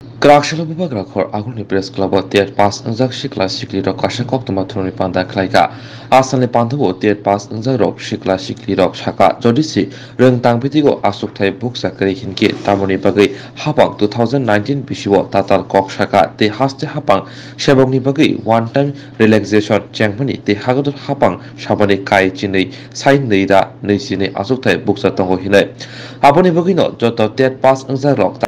Graxel Bubagrakor Aguni Press Club tier pass Zakshi class Shikli Rock Kashakok Tomatroni Panda Klaika Asanle Pandawo tier pass Zarok Shikla Shikli Rock Shaka Jodisi Reng Tang Pitigo Asuk Thai Book Sakari Hinki Tamoni Bagi Hapang 2019 Bishiwo Tatal Kok Shaka Te Haste Hapang Shabongni Bagi one time relaxation Changmani Te Hagador Hapang Shabani Kai Chinei Sain Neida Neisine Asuk Thai Book Satongo Hile Aboni Bagino Joto tier pass Zarok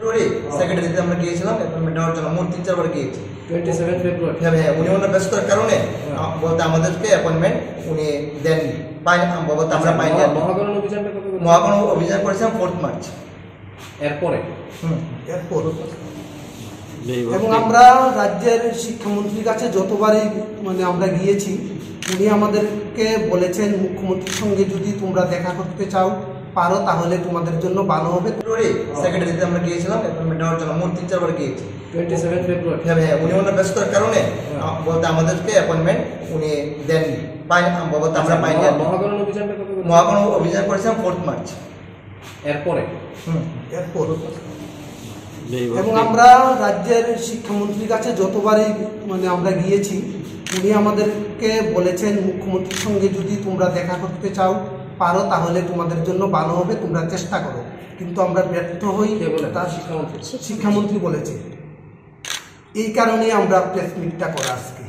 সেক্রেটারিতে আমরা গিয়েছিলাম appointment নেওয়ার জন্য মোট 3-4 বার গিয়েছি 27 ফেব্রুয়ারি হ্যাঁ উনি ওনার ব্যস্ততার কারণে বলতে আমাদেরকে অ্যাপয়েন্টমেন্ট উনি দেন পাই বলতে আমরা পাইনি মহাকরণ অভিযান করেছিলাম 4 মার্চ এরপরে এরপর এবং আমরা রাজ্যের শিক্ষামন্ত্রীর কাছে যতবারই আমরা গিয়েছি উনি আমাদেরকে বলেছেন মুখ্যমন্ত্রীর সঙ্গে যদি তোমরা দেখা করতে চাও পারো তাহলে তোমাদের জন্য ভালো হবে। সেক্রেটারিতে আমরা গিয়েছিলাম অ্যাপয়েন্টমেন্ট নেওয়ার জন্য মোট 3-4 বার গিয়েছি 27 ফেব্রুয়ারি হ্যাঁ উনি ওনার ব্যস্ততার কারণে বলতে আমাদেরকে অ্যাপয়েন্টমেন্ট উনি দেন পাই বলতে আমরা পাইনি মহাকরণ অভিযান করেছিলাম 4 মার্চ এরপরে এরপর এবং আমরা রাজ্যের শিক্ষামন্ত্রীর কাছে যতবারই আমরা গিয়েছি উনি আমাদেরকে বলেছেন মুখ্যমন্ত্রীর সঙ্গে যদি তোমরা দেখা করতে চাও পারো তাহলে তোমাদের জন্য ভালো হবে, তোমরা চেষ্টা করো, কিন্তু আমরা ব্যর্থ হই। তার শিক্ষামন্ত্রী বলেছে, এই কারণে আমরা প্রেস মিটটা করা আজকে।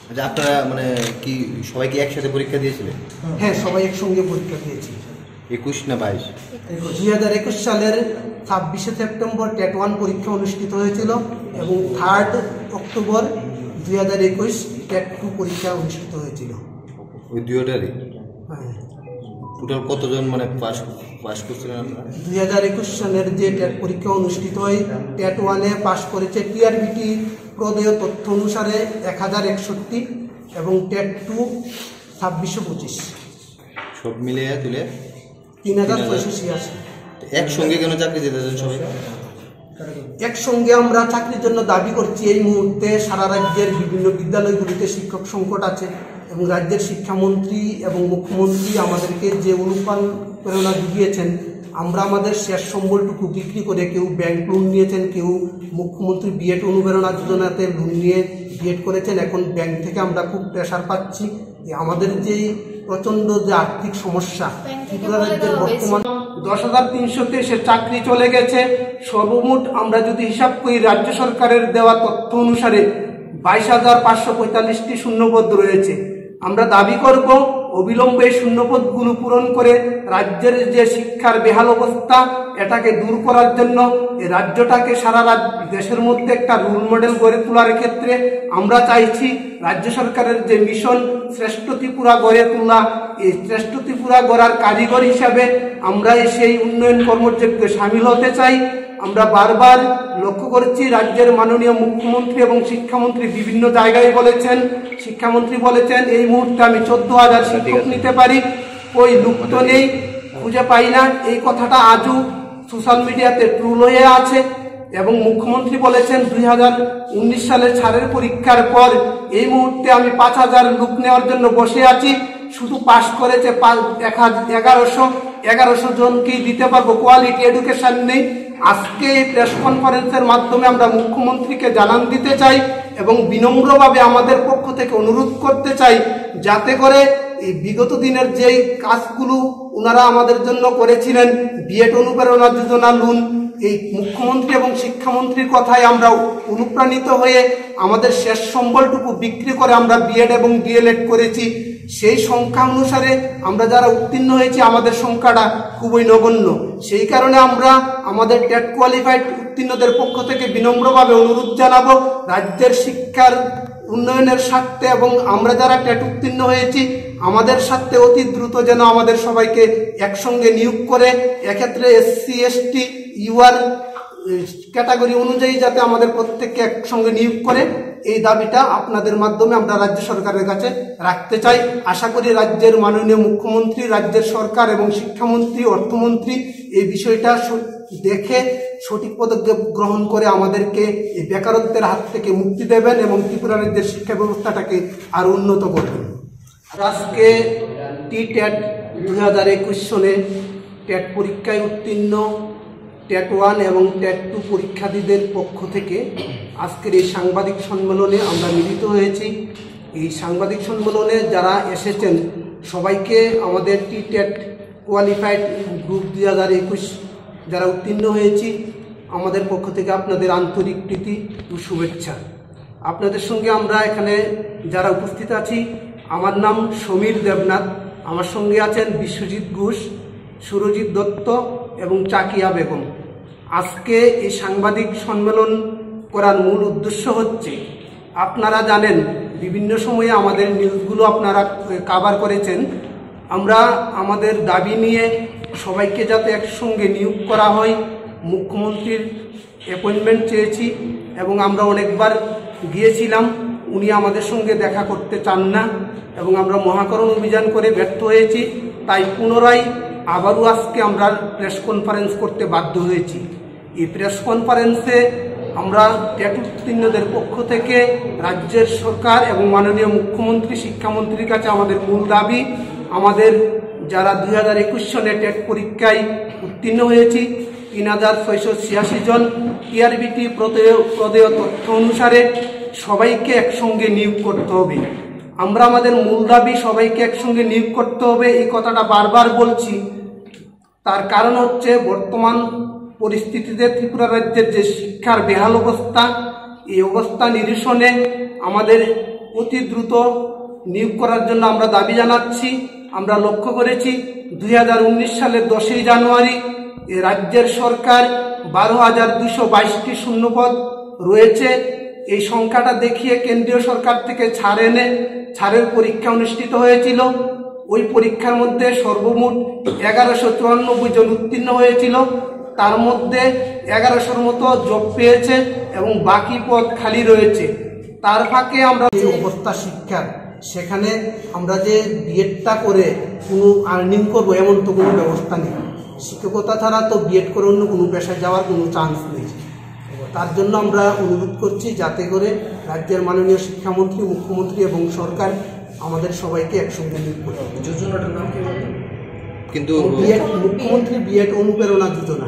আচ্ছা, আপনারা কি সবাই কি একসাথে পরীক্ষা দিয়েছিলেন? হ্যাঁ, সবাই একসঙ্গে পরীক্ষা দিয়েছি। 21 না 22? 2021 সালের 26শে সেপ্টেম্বর টেট 1 পরীক্ষা অনুষ্ঠিত হয়েছিল এবং 3 অক্টোবর 2021 টেট 2 পরীক্ষা অনুষ্ঠিত হয়েছিল। ওই দুইটারই? হ্যাঁ। টোটাল কতজন পাস করছিলেন আপনারা? 2021 সালের যে টেট পরীক্ষা অনুষ্ঠিত হয়, টেট 1-এ পাস করেছে টিআরবিটি প্রদেয় তথ্য অনুসারে 1061 এবং টেট 2 2625, সব মিলিয়ে তুলে 3686। একসঙ্গে কেন চাকরি দিতেছেন সবাই? একসঙ্গে আমরা চাকরির জন্য দাবি করছি। এই মুহূর্তে সারা রাজ্যের বিভিন্ন বিদ্যালয়গুলিতে শিক্ষক সংকট আছে এবং রাজ্যের শিক্ষামন্ত্রী এবং মুখ্যমন্ত্রী আমাদেরকে যে অনুপ্রেরণা জুগিয়েছেন, আমরা আমাদের শেষ সম্বলটুকু বিক্রি করে কেউ ব্যাংক লোন নিয়েছেন, কেউ মুখ্যমন্ত্রী বিএড অনুপ্রেরণা যোজনাতে লোন নিয়ে বিএড করেছেন। এখন ব্যাংক থেকে আমরা খুব প্রেশার পাচ্ছি। আমাদের যেই প্রচণ্ড যে আর্থিক সমস্যা, ত্রিপুরা রাজ্যের বর্তমান 10,300-তে সে চাকরি চলে গেছে। সর্বমোট আমরা যদি হিসাব করি, রাজ্য সরকারের দেওয়া তথ্য অনুসারে 22,545টি শূন্যপদ রয়েছে। আমরা দাবি করব অবিলম্বে শূন্যপদগুলো পূরণ করে রাজ্যের যে শিক্ষার বেহাল অবস্থা, এটাকে দূর করার জন্য এই রাজ্যটাকে সারা দেশের মধ্যে একটা রোল মডেল গড়ে তোলার ক্ষেত্রে আমরা চাইছি রাজ্য সরকারের যে মিশন শ্রেষ্ঠ ত্রিপুরা গড়ে তোলা, এই শ্রেষ্ঠ ত্রিপুরা গড়ার কারিগর হিসাবে আমরা সেই উন্নয়ন কর্মযজ্ঞে সামিল হতে চাই। আমরা বারবার লক্ষ্য করছি, রাজ্যের মাননীয় মুখ্যমন্ত্রী এবং শিক্ষামন্ত্রী বিভিন্ন জায়গায় বলেছেন, শিক্ষামন্ত্রী বলেছেন এই মুহূর্তে আমি 14,000 শিক্ষক নিতে পারি, ওই লোক তো নেই, খুঁজে পাই না। এই কথাটা আজও সোশ্যাল মিডিয়াতে ট্রোল হয়ে আছে। এবং মুখ্যমন্ত্রী বলেছেন 2019 সালের ছাড়ের পরীক্ষার পর এই মুহূর্তে আমি 5,000 লোক নেওয়ার জন্য বসে আছি। শুধু পাশ করেছে 1100 জনকেই দিতে পারবো, কোয়ালিটি এডুকেশন নেই। আজকে এই প্রেস কনফারেন্সের মাধ্যমে আমরা মুখ্যমন্ত্রীকে জানান দিতে চাই এবং বিনম্রভাবে আমাদের পক্ষ থেকে অনুরোধ করতে চাই, যাতে করে এই বিগত দিনের যেই কাজগুলো ওনারা আমাদের জন্য করেছিলেন, বিএড অনুপ্রেরণা যোজনা লোন, এই মুখ্যমন্ত্রী এবং শিক্ষামন্ত্রীর কথায় আমরা অনুপ্রাণিত হয়ে আমাদের শেষ সম্বলটুকু বিক্রি করে আমরা বিএড এবং ডিএলএড করেছি। সেই সংখ্যা অনুসারে আমরা যারা উত্তীর্ণ হয়েছি, আমাদের সংখ্যাটা খুবই নগণ্য। সেই কারণে আমরা আমাদের টেট কোয়ালিফাইড উত্তীর্ণদের পক্ষ থেকে বিনম্রভাবে অনুরোধ জানাবো, রাজ্যের শিক্ষার উন্নয়নের স্বার্থে এবং আমরা যারা টেট উত্তীর্ণ হয়েছি আমাদের স্বার্থে অতি দ্রুত যেন আমাদের সবাইকে একসঙ্গে নিয়োগ করে, এক্ষেত্রে এসসি এসটি ইউআর ক্যাটাগরি অনুযায়ী যাতে আমাদের প্রত্যেককে একসঙ্গে নিয়োগ করে, এই দাবিটা আপনাদের মাধ্যমে আমরা রাজ্য সরকারের কাছে রাখতে চাই। আশা করি রাজ্যের মাননীয় মুখ্যমন্ত্রী, রাজ্যের সরকার এবং শিক্ষামন্ত্রী, অর্থমন্ত্রী এই বিষয়টা দেখে সঠিক পদক্ষেপ গ্রহণ করে আমাদেরকে এই বেকারত্বের হাত থেকে মুক্তি দেবেন এবং ত্রিপুরা রাজ্যের শিক্ষা ব্যবস্থাটাকে আরও উন্নত করবেন। আজকে টি টেট 2021 সনে টেট পরীক্ষায় উত্তীর্ণ টেট 1 এবং টেট 2 পরীক্ষার্থীদের পক্ষ থেকে আজকের এই সাংবাদিক সম্মেলনে আমরা মিলিত হয়েছি। এই সাংবাদিক সম্মেলনে যারা এসেছেন সবাইকে আমাদের টেট কোয়ালিফাইড গ্রুপ 2021 যারা উত্তীর্ণ হয়েছি আমাদের পক্ষ থেকে আপনাদের আন্তরিক প্রীতি ও শুভেচ্ছা। আপনাদের সঙ্গে আমরা এখানে যারা উপস্থিত আছি, আমার নাম সমীর দেবনাথ, আমার সঙ্গে আছেন বিশ্বজিৎ ঘোষ, সুরজিৎ দত্ত এবং চাকিয়া বেগম। আজকে এই সাংবাদিক সম্মেলন করার মূল উদ্দেশ্য হচ্ছে, আপনারা জানেন বিভিন্ন সময়ে আমাদের নিউজগুলো আপনারা কভার করেছেন, আমরা আমাদের দাবি নিয়ে সবাইকে যাতে একসঙ্গে নিয়োগ করা হয় মুখ্যমন্ত্রীর অ্যাপয়েন্টমেন্ট চেয়েছি এবং আমরা অনেকবার গিয়েছিলাম, উনি আমাদের সঙ্গে দেখা করতে চান না এবং আমরা মহাকরণ অভিযান করে ব্যর্থ হয়েছি। তাই পুনরায় আবারও আজকে আমরা প্রেস কনফারেন্স করতে বাধ্য হয়েছি। এই প্রেস কনফারেন্সে আমরা টেট উত্তীর্ণদের পক্ষ থেকে রাজ্যের সরকার এবং মাননীয় মুখ্যমন্ত্রী শিক্ষামন্ত্রীর কাছে আমাদের মূল দাবি, আমাদের যারা 2021 সনে টেট পরীক্ষায় উত্তীর্ণ হয়েছি 3686 জন, টিআরবিটি প্রদেয় তথ্য অনুসারে সবাইকে একসঙ্গে নিয়োগ করতে হবে। আমরা আমাদের মূল দাবি সবাইকে একসঙ্গে নিয়োগ করতে হবে, এই কথাটা বারবার বলছি। তার কারণ হচ্ছে বর্তমান পরিস্থিতিতে ত্রিপুরা রাজ্যের যে শিক্ষার বেহাল অবস্থা, এই অবস্থা নিরসনে আমাদের অতি দ্রুত নিয়োগ করার জন্য আমরা দাবি জানাচ্ছি। আমরা লক্ষ্য করেছি 2019 সালের 10ই জানুয়ারি রাজ্যের সরকার 12,222টি শূন্যপদ রয়েছে। এই সংখ্যাটা দেখিয়ে কেন্দ্রীয় সরকার থেকে ছাড়ের পরীক্ষা অনুষ্ঠিত হয়েছিল। ওই পরীক্ষার মধ্যে সর্বমোট 1194 জন উত্তীর্ণ হয়েছিল, তার মধ্যে 1100-র মতো জব পেয়েছে এবং বাকি পদ খালি রয়েছে। তার ফাঁকে আমরা যে অবস্থা শিক্ষার, সেখানে আমরা যে বিএডটা করে কোনো আর্নিং করবো এমন তো কোনো ব্যবস্থা নেই। শিক্ষকতা ছাড়া তো বিএড করে অন্য কোনো পেশায় যাওয়ার কোনো চান্স নেই। তার জন্য আমরা অনুরোধ করছি যাতে করে রাজ্যের মাননীয় শিক্ষামন্ত্রী, মুখ্যমন্ত্রী এবং সরকার আমাদের সবাইকে একসঙ্গে নিয়োগ করে। যোজনাটার নাম কি বলবেন? কিন্তু মুখ্যমন্ত্রী বিএড অনুপ্রেরণা যোজনা।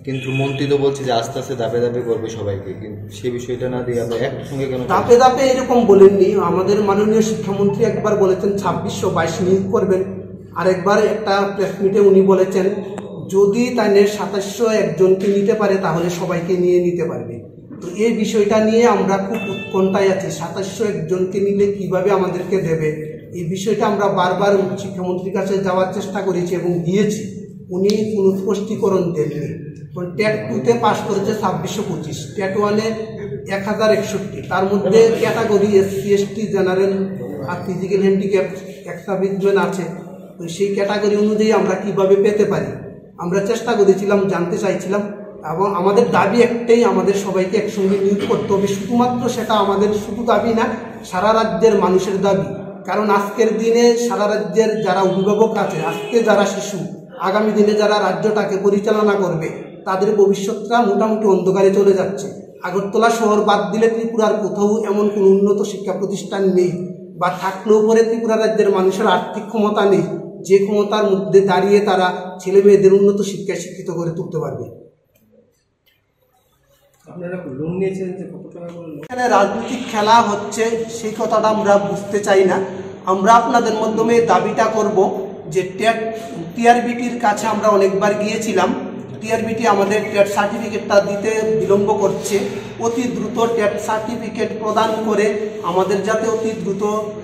কিন্তু মন্ত্রী তো বলছে যে আস্তে আস্তে ধাপে ধাপে করবে সবাইকে, কিন্তু সেই বিষয়টা না দিয়ে আমরা একসঙ্গে কেন? ধাপে ধাপে এরকম বলেননি। আমাদের মাননীয় শিক্ষামন্ত্রী একবার বলেছেন 2622 নিয়োগ করবেন, আর একবার একটা প্রেস মিটে উনি বলেছেন যদি তাদের 2701 জনকে নিতে পারে তাহলে সবাইকে নিয়ে নিতে পারবে। তো এই বিষয়টা নিয়ে আমরা খুব উৎকণ্ঠায় আছি, 2701 জনকে নিলে কিভাবে আমাদেরকে দেবে। এই বিষয়টা আমরা বারবার শিক্ষামন্ত্রীর কাছে যাওয়ার চেষ্টা করেছি এবং দিয়েছি, উনি কোনো স্পষ্টীকরণ দেননি। টেট 2-তে পাস করেছে 2625, টেট 1-এ 1061, তার মধ্যে ক্যাটাগরি SC ST জেনারেল আর ফিজিক্যাল হ্যান্ডিক্যাপ এক্সার্ভিসম্যান আছে। তো সেই ক্যাটাগরি অনুযায়ী আমরা কিভাবে পেতে পারি আমরা চেষ্টা করেছিলাম, জানতে চাইছিলাম। এবং আমাদের দাবি একটাই, আমাদের সবাইকে একসঙ্গে নিয়োগ করতে হবে। শুধুমাত্র সেটা আমাদের শুধু দাবি না, সারা রাজ্যের মানুষের দাবি। কারণ আজকের দিনে সারা রাজ্যের যারা অভিভাবক আছে, আজকে যারা শিশু, আগামী দিনে যারা রাজ্যটাকে পরিচালনা করবে, তাদের ভবিষ্যৎটা মোটামুটি অন্ধকারে চলে যাচ্ছে। আগরতলা শহর বাদ দিলে ত্রিপুরার কোথাও এমন কোনো উন্নত শিক্ষা প্রতিষ্ঠান নেই, বা থাকলেও পরে ত্রিপুরা রাজ্যের মানুষের আর্থিক ক্ষমতা নেই যে ক্ষমতার মধ্যে দাঁড়িয়ে তারা ছেলে মেয়েদের উন্নত শিক্ষায় শিক্ষিত করে তুলতে পারবে। আপনারা লোন নিয়েছেন যে কত টাকা করে? এখানে রাজনৈতিক খেলা হচ্ছে সেই কথাটা আমরা বুঝতে চাই না। আমরা আপনাদের মাধ্যমে দাবিটা করব যে টিআরবিটির কাছে আমরা অনেকবার গিয়েছিলাম, টিআরবিটি আমাদের টেট সার্টিফিকেটটা দিতে বিলম্ব করছে। অতি দ্রুত টেট সার্টিফিকেট প্রদান করে আমাদের যাতে অতি দ্রুত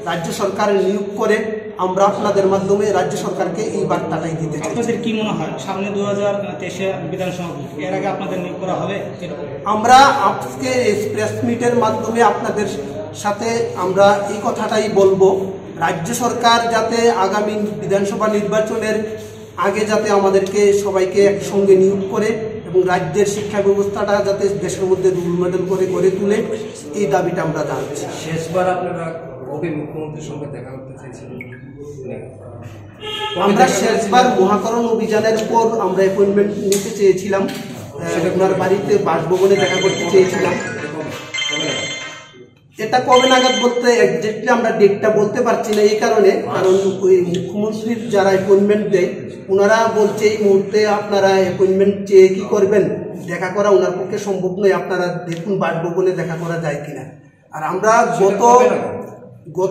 রাজ্য সরকার নিয়োগ করে, আমরা আপনাদের মাধ্যমে রাজ্য সরকারকে এই বার্তাটাই দিতে চাই। আপনাদের কি মনে হয় সামনে 2023 বিধানসভা, এর আগে আপনাদের নিয়োগ করা হবে? আমরা আজকে প্রেস মিটের মাধ্যমে আপনাদের সাথে আমরা এই কথাটাই বলবো, রাজ্য সরকার যাতে আগামী বিধানসভা নির্বাচনের আগে যাতে আমাদেরকে সবাইকে একসঙ্গে নিয়োগ করে এবং রাজ্যের শিক্ষা ব্যবস্থাটা যাতে দেশের মধ্যে রোল মডেল করে গড়ে তুলে, এই দাবিটা আমরা জানাচ্ছি। শেষবার আপনারা কবে মুখ্যমন্ত্রীর সঙ্গে দেখা করতে চাইছিলেন? আমরা শেষবার মহাকরণ অভিযানের পর আমরা অ্যাপয়েন্টমেন্ট নিতে চেয়েছিলাম, ওনার বাড়িতে বাসভবনে দেখা করতে চেয়েছিলাম। এটা কবে নাগাদ বলতে একজাক্টলি আমরা ডেটটা বলতে পারছি না, এই কারণে কারণ ওই মুখ্যমন্ত্রীর যারা অ্যাপয়েন্টমেন্ট দেয় ওনারা বলছে এই মুহূর্তে আপনারা অ্যাপয়েন্টমেন্ট চেয়ে কি করবেন, দেখা করা ওনার পক্ষে সম্ভব নয়, আপনারা দেখুন বাসভবনে দেখা করা যায় কিনা। আর আমরা গত